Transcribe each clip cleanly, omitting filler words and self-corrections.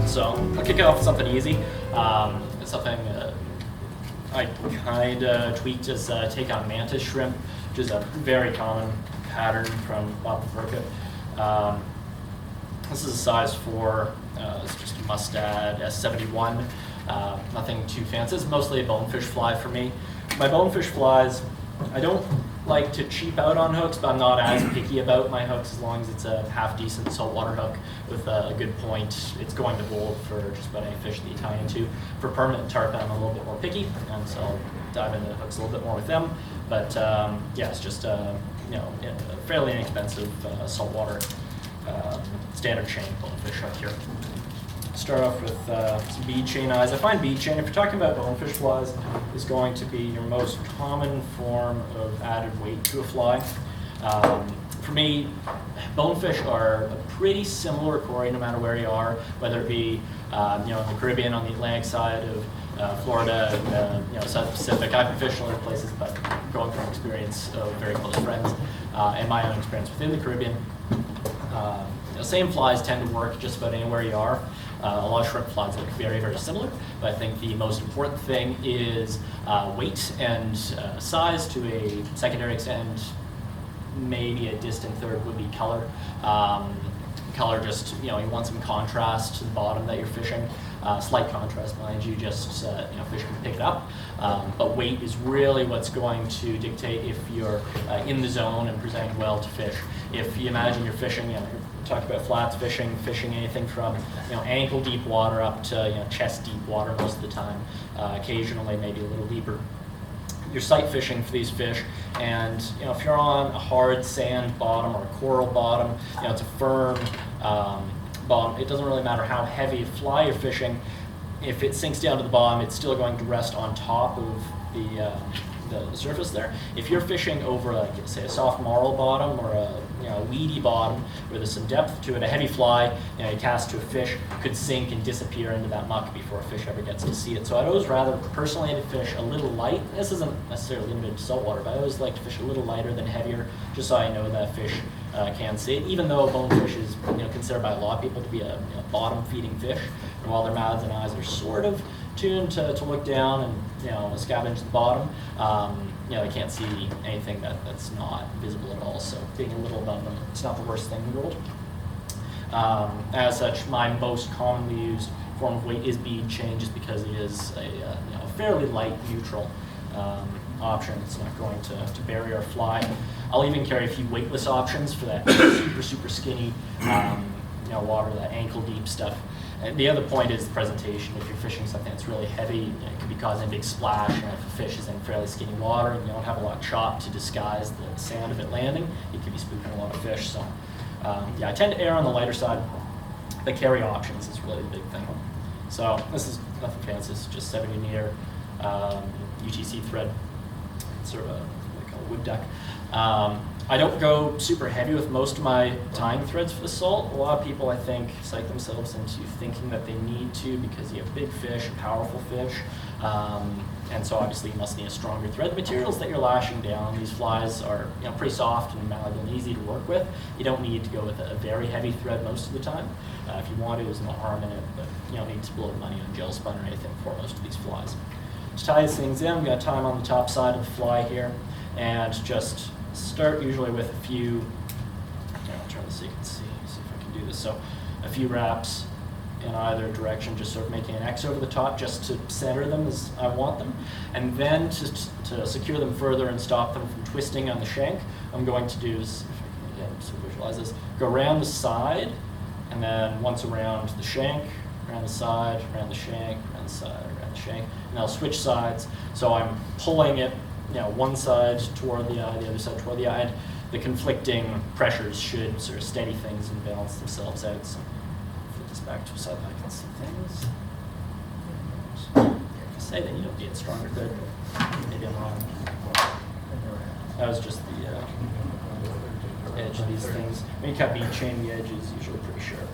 So I'll kick it off with something easy. It's something I kind of tweaked as take on Mantis shrimp, which is a very common pattern from aquaculture. This is a size 4. It's just a Mustad S71. Nothing too fancy. It's mostly a bonefish fly for me. My bonefish flies, I don't like to cheap out on hooks, but I'm not as picky about my hooks as long as it's a half-decent saltwater hook with a good point. It's going to hold for just about any fish that you tie into. For permanent tarpon, I'm a little bit more picky, and so I'll dive into the hooks a little bit more with them. But yeah, it's just a fairly inexpensive saltwater standard chain bonefish hook here. Start off with some bead chain eyes. I find bead chain, if you're talking about bonefish flies, is going to be your most common form of added weight to a fly. For me, bonefish are a pretty similar quarry no matter where you are, whether it be in the Caribbean on the Atlantic side of Florida, South Pacific. I've been fishing other places, but going from experience of very close friends and my own experience within the Caribbean, same flies tend to work just about anywhere you are. A lot of shrimp flies look very, very similar, but I think the most important thing is weight and size to a secondary extent, maybe a distant third would be color. Color just, you want some contrast to the bottom that you're fishing. Slight contrast, mind you, just fish can pick it up. But weight is really what's going to dictate if you're in the zone and presenting well to fish. If you imagine you're fishing, you're talking about flats fishing anything from ankle deep water up to chest deep water most of the time. Occasionally, maybe a little deeper. You're sight fishing for these fish, and if you're on a hard sand bottom or a coral bottom, it's a firm bottom. It doesn't really matter how heavy a fly you're fishing. If it sinks down to the bottom, it's still going to rest on top of the surface there. If you're fishing over, like, say, a soft marl bottom or a weedy bottom where there's some depth to it, a heavy fly, you cast to a fish, could sink and disappear into that muck before a fish ever gets to see it. So I'd always rather personally to fish a little light. This isn't necessarily limited to saltwater, but I always like to fish a little lighter than heavier, just so I know that fish can see it. Even though bonefish is considered by a lot of people to be a bottom-feeding fish, and while their mouths and eyes are sort of tuned to look down and scavenge the bottom, they can't see anything that's not visible at all. So being a little above them, it's not the worst thing in the world. As such, my most commonly used form of weight is bead chain, just because it is a fairly light, neutral option. It's not going to bury or fly. I'll even carry a few weightless options for that super skinny water, that ankle deep stuff. And the other point is the presentation. If you're fishing something that's really heavy, it could be causing a big splash. And if a fish is in fairly skinny water and you don't have a lot of chop to disguise the sand of it landing, it could be spooking a lot of fish. So I tend to err on the lighter side. The carry options is really the big thing. So this is nothing fancy. It's just 70 meter UTC thread, sort of a wood duck. I don't go super heavy with most of my tying threads for the salt. A lot of people, I think, psych themselves into thinking that they need to because you have big fish, powerful fish, and so obviously you must need a stronger thread. The materials that you're lashing down, these flies are pretty soft and malleable and easy to work with. You don't need to go with a very heavy thread most of the time. If you want to, there's no harm in it, but you don't need to blow money on gel spun or anything for most of these flies. To tie these things in, I'm going to tie them on the top side of the fly here, and just start usually with a few, I'll turn this so you can see if I can do this. So a few wraps in either direction, just sort of making an X over the top just to center them as I want them. And then to secure them further and stop them from twisting on the shank, I'm going to do is, if I can again sort of visualize this, go around the side, and then once around the shank, around the side, around the shank, around the side, around the shank, and I'll switch sides. So I'm pulling it one side toward the eye, the other side toward the eye, and the conflicting pressures should sort of steady things and balance themselves out. So flip this back to a side that I can see things. I say that you don't get stronger, but maybe I'm wrong. That was just the edge of these things. When you cut bead chain, the edge is usually pretty sharp.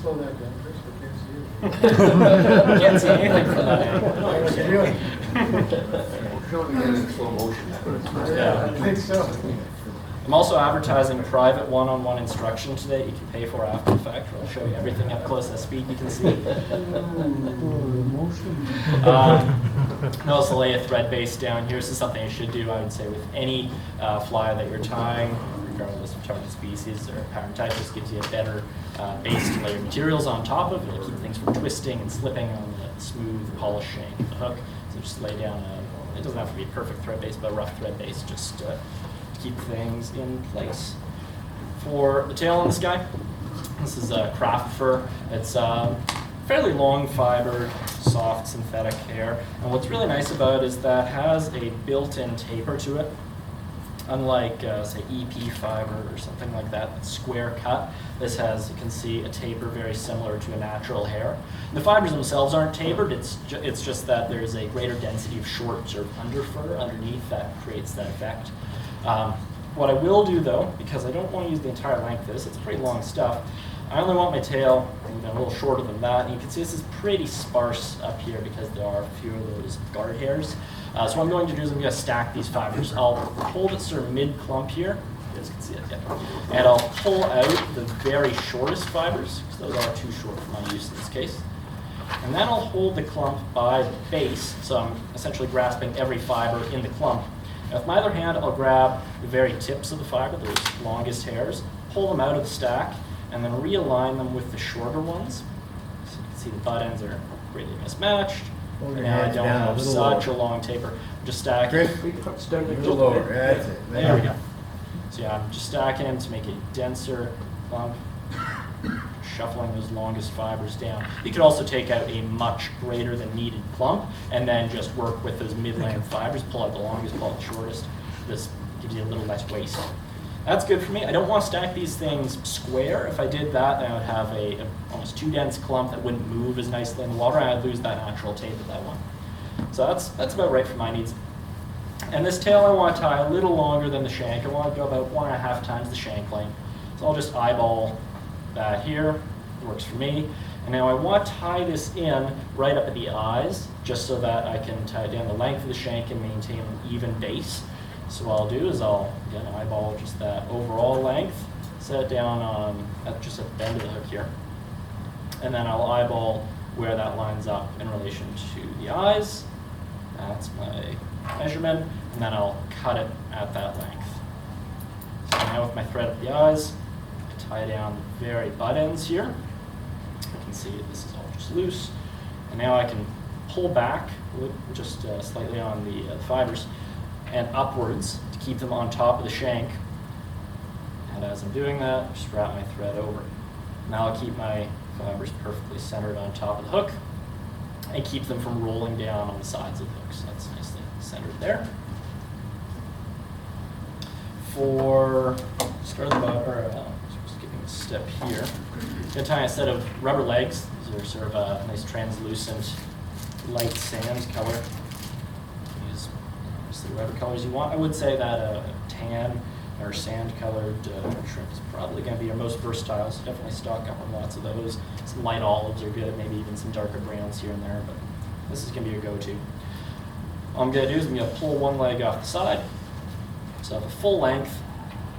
slow that down, Chris? I can't see it. I can't see anything from that angle. Yes, you do. We're showing it in slow motion. Yeah, I think so. I'm also advertising private one-on-one instruction today you can pay for after the fact, where I'll show you everything up close at speed you can see. And also lay a thread base down here. This is something you should do, I would say, with any fly that you're tying, regardless of target species or pattern type. This gives you a better base to lay your materials on top of. It'll keep things from twisting and slipping on the smooth, polished shank of the hook. So just lay down it doesn't have to be a perfect thread base, but a rough thread base just to keep things in place. For the tail on this guy, this is a craft fur. It's fairly long fibered, soft synthetic hair. And what's really nice about it is that it has a built-in taper to it. Unlike, say, EP fiber or something like that, that's square cut. This has, you can see, a taper very similar to a natural hair. The fibers themselves aren't tapered, it's just that there's a greater density of short sort of underfur underneath that creates that effect. What I will do though, because I don't want to use the entire length of this, it's pretty long stuff, I only want my tail a little shorter than that. And you can see this is pretty sparse up here because there are a few of those guard hairs. So what I'm going to do is I'm going to stack these fibers. I'll hold it sort of mid-clump here. You guys can see it, yeah. And I'll pull out the very shortest fibers, because those are too short for my use in this case. And then I'll hold the clump by the base, so I'm essentially grasping every fiber in the clump. Now with my other hand, I'll grab the very tips of the fiber, those longest hairs, pull them out of the stack, and then realign them with the shorter ones. So you can see the butt ends are greatly mismatched. And now I don't have such a long taper. I'm just stacking. A little lower, that's it. There we go. So yeah, I'm just stacking them to make a denser clump, shuffling those longest fibers down. You could also take out a much greater than needed clump and then just work with those mid-length fibers, pull out the longest, pull out the shortest. This gives you a little less waste. That's good for me. I don't want to stack these things square. If I did that, then I would have a almost too dense clump that wouldn't move as nicely in the water, and I'd lose that natural tape of that one. So that's about right for my needs. And this tail I want to tie a little longer than the shank. I want to go about 1.5 times the shank length. So I'll just eyeball that here. It works for me. And now I want to tie this in right up at the eyes, just so that I can tie it down the length of the shank and maintain an even base. So what I'll do is I'll, again, eyeball just that overall length, set it down just at the bend of the hook here. And then I'll eyeball where that lines up in relation to the eyes. That's my measurement. And then I'll cut it at that length. So now with my thread at the eyes, I tie down the very butt ends here. You can see this is all just loose. And now I can pull back just slightly on the fibers and upwards to keep them on top of the shank. And as I'm doing that, just wrap my thread over. Now I'll keep my fibers perfectly centered on top of the hook and keep them from rolling down on the sides of the hook. So that's nicely centered there. For start the skipping a step here, I'm going to tie a set of rubber legs. These are sort of a nice translucent light sand color. Whatever colors you want. I would say that a tan or sand-colored shrimp is probably going to be your most versatile, so definitely stock up on lots of those. Some light olives are good, maybe even some darker browns here and there, but this is going to be your go-to. All I'm going to do is I'm going to pull one leg off the side. So I have a full length.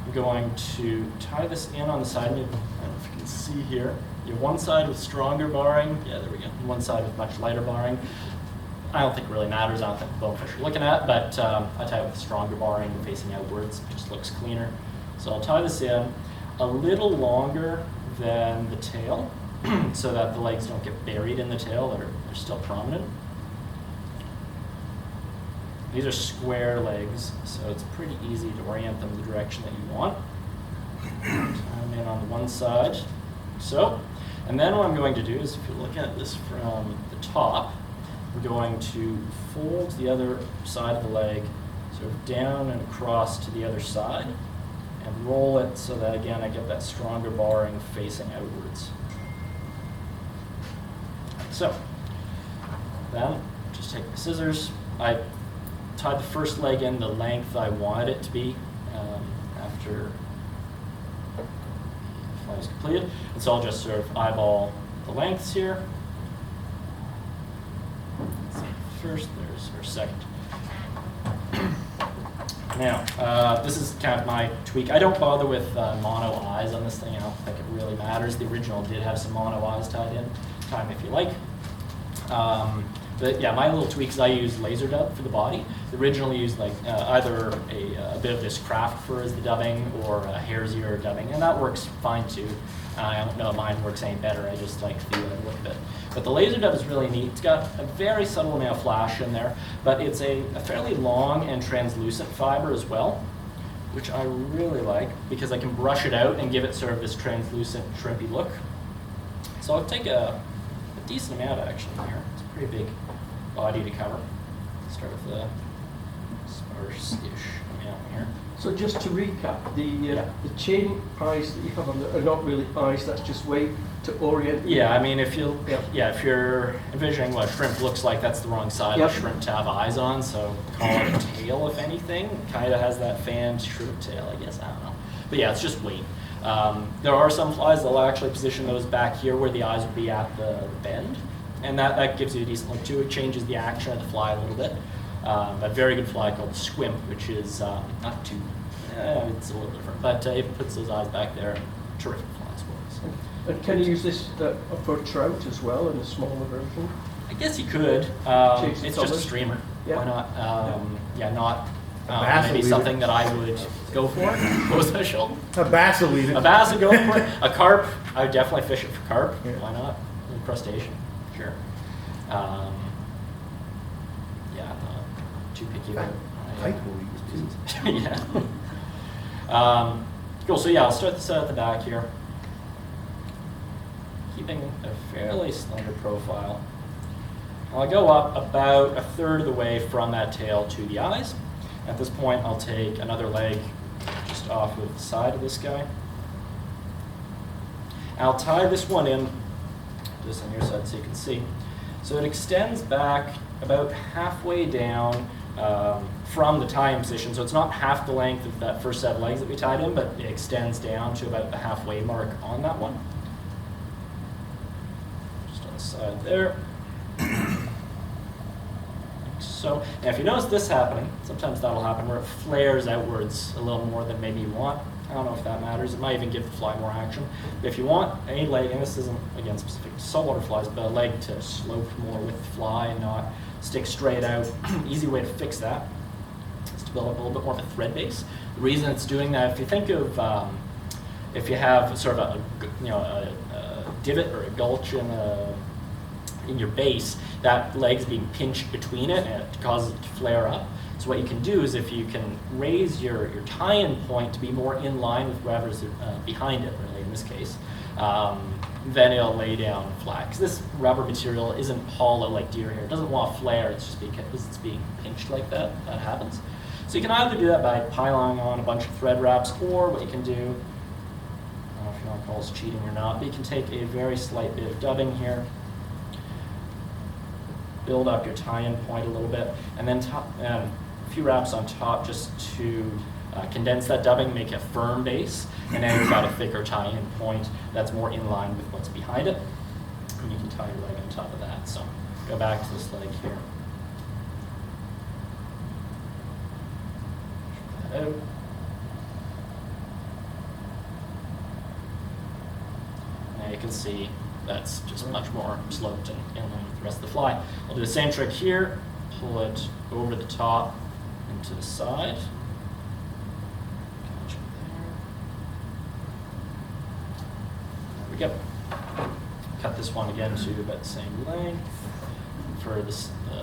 I'm going to tie this in on the side. I don't know if you can see here. You have one side with stronger barring. Yeah, there we go. And one side with much lighter barring. I don't think it really matters. I don't think the bonefish you're looking at, but I tie it with stronger barring and facing outwards. It just looks cleaner. So I'll tie this in a little longer than the tail so that the legs don't get buried in the tail. They're still prominent. These are square legs, so it's pretty easy to orient them the direction that you want. Tie them in on the one side. So, and then what I'm going to do is, if you look at this from the top, I'm going to fold the other side of the leg sort of down and across to the other side and roll it so that, again, I get that stronger barring facing outwards. So then just take the scissors. I tied the first leg in the length I wanted it to be after is completed. And so I'll just sort of eyeball the lengths here. Let's see, first, there's our second. Now, this is kind of my tweak. I don't bother with mono eyes on this thing. I don't think it really matters. The original did have some mono eyes tied in. Time if you like. But yeah, my little tweaks, I use laser dub for the body. The originally used like either a bit of this craft fur as the dubbing or hare's ear dubbing, and that works fine too. I don't know if mine works any better. I just like the look of it. But the laser dub is really neat. It's got a very subtle amount of flash in there, but it's a fairly long and translucent fiber as well, which I really like because I can brush it out and give it sort of this translucent, shrimpy look. So I'll take a decent amount actually here. It's a pretty big body to cover. Start with a sparse-ish amount here. So just to recap, the chain eyes that you have on are not really eyes, that's just way to orient. Yeah, I mean, if you're envisioning what a shrimp looks like, that's the wrong side of shrimp to have eyes on, so call it a tail, if anything. Kind of has that fanned shrimp tail, I guess, I don't know. But yeah, it's just weight. There are some flies that will actually position those back here where the eyes would be at the bend, and that gives you a decent look too. It changes the action of the fly a little bit. A very good fly called Squimp, which is not too, it's a little different, but it puts those eyes back there. Terrific fly as well. And can you use this for trout as well in a smaller version? I guess you could. It's just a streamer. Yeah. Why not? Not bass will maybe leave something it. that I would go for. What was that, Sheldon? A bass will leave it. A bass would go for it. A carp, I would definitely fish it for carp. Yeah. Why not? A crustacean, sure. Yeah, I'm not too picky about Pike will leave it too. yeah. Cool, so yeah, I'll start this out at the back here. Keeping a fairly slender profile. I'll go up about a third of the way from that tail to the eyes. At this point, I'll take another leg just off of the side of this guy. I'll tie this one in just on your side so you can see. So it extends back about halfway down from the tying position. So it's not half the length of that first set of legs that we tied in, but it extends down to about the halfway mark on that one. Just on the side there. Like so. Now if you notice this happening, sometimes that'll happen where it flares outwards a little more than maybe you want. I don't know if that matters. It might even give the fly more action. But if you want a leg, and this isn't, again, specific to saltwater flies, but a leg to slope more with the fly and not stick straight out, easy way to fix that is to build up a little bit more of a thread base. The reason it's doing that, if you think of, if you have sort of a divot or a gulch in your base, that leg's being pinched between it and it causes it to flare up. So what you can do is if you can raise your tie-in point to be more in line with whatever's behind it, really in this case, then it'll lay down flat. Because this rubber material isn't hollow like deer hair. It doesn't want to flare, it's just because it's being pinched like that. That happens. So you can either do that by piling on a bunch of thread wraps, or what you can do, I don't know if you want to call this cheating or not, but you can take a very slight bit of dubbing here, build up your tie-in point a little bit, and then a few wraps on top just to condense that dubbing, make a firm base, and then you've got a thicker tie-in point that's more in line with what's behind it. And you can tie your leg on top of that. So go back to this leg here. Push that out. Now you can see that's just much more sloped and in line with the rest of the fly. I'll do the same trick here, pull it over the top and to the side. Catch it there. There we go. Cut this one again to about the same length. For the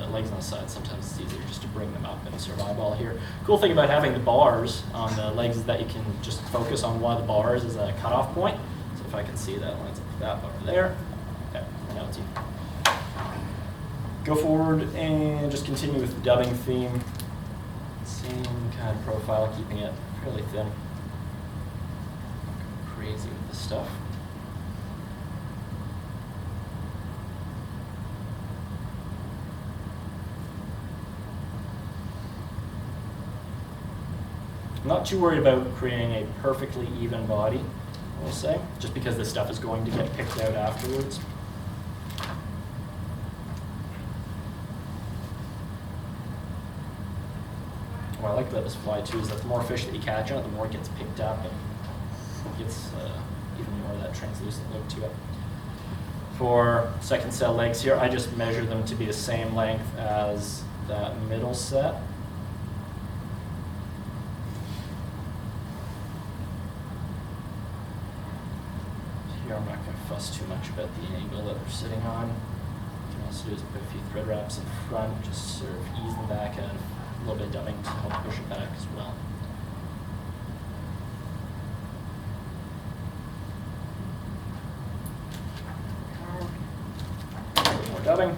legs on the side, sometimes it's easier just to bring them up and sort of eyeball here. Cool thing about having the bars on the legs is that you can just focus on one of the bars as a cutoff point. So if I can see that lines up with that bar there. Okay, now it's even. Go forward and just continue with the dubbing theme. Same kind of profile, keeping it fairly thin. Crazy with this stuff. I'm not too worried about creating a perfectly even body. we'll say, just because this stuff is going to get picked out afterwards. What I like about this fly too is that the more fish that you catch on it, the more it gets picked up and gets even more of that translucent look to it. For second set legs here, I just measure them to be the same length as that middle set. Here I'm not going to fuss too much about the angle that they're sitting on. What you can also do is put a few thread wraps in front, just sort of ease them back out, a little bit of dubbing to help push it back as well. A bit more dubbing.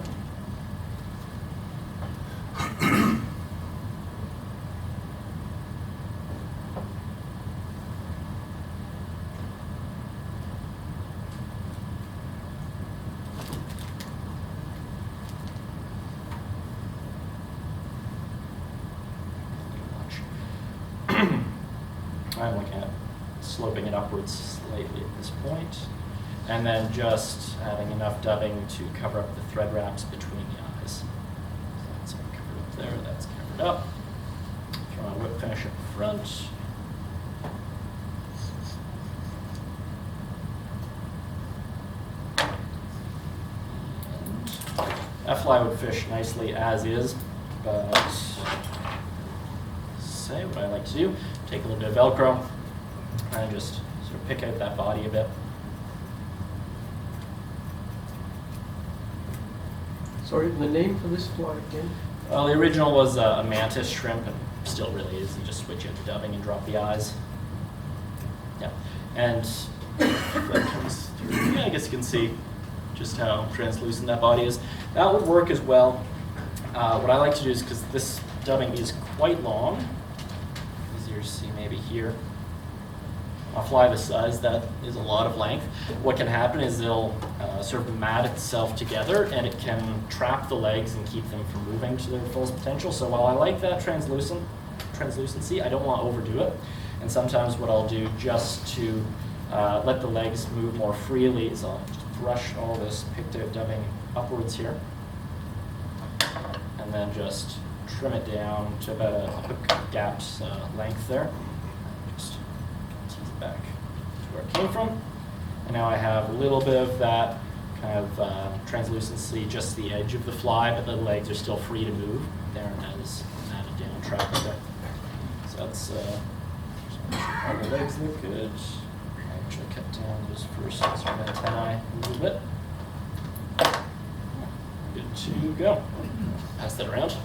I'm looking at sloping it upwards slightly at this point, and then just adding enough dubbing to cover up the thread wraps between the eyes. So that's covered up there, that's covered up. Throw a whip finish up front. And that fly would fish nicely as is, but say what I like to do, take a little bit of Velcro and just sort of pick out that body a bit. Sorry, the name for this fly again? Well, the original was a Mantis shrimp, and still really is. You just switch out the dubbing and drop the eyes. Yeah, and that comes through. Yeah, I guess you can see just how translucent that body is. That would work as well. What I like to do is, because this dubbing is quite long, easier to see maybe here. A fly this size, that is a lot of length. What can happen is it'll sort of mat itself together, and it can trap the legs and keep them from moving to their fullest potential. So while I like that translucency, I don't want to overdo it. And sometimes what I'll do just to let the legs move more freely is I'll just brush all this picked out dubbing upwards here, and then just trim it down to about a hook gapped length there. Just tease it back to where it came from. And now I have a little bit of that kind of translucency, just the edge of the fly, but the legs are still free to move. There, and that is matted down track there. So that's all the legs look good. I actually cut down those first sort of antennae a little bit. Good to go. Pass that around.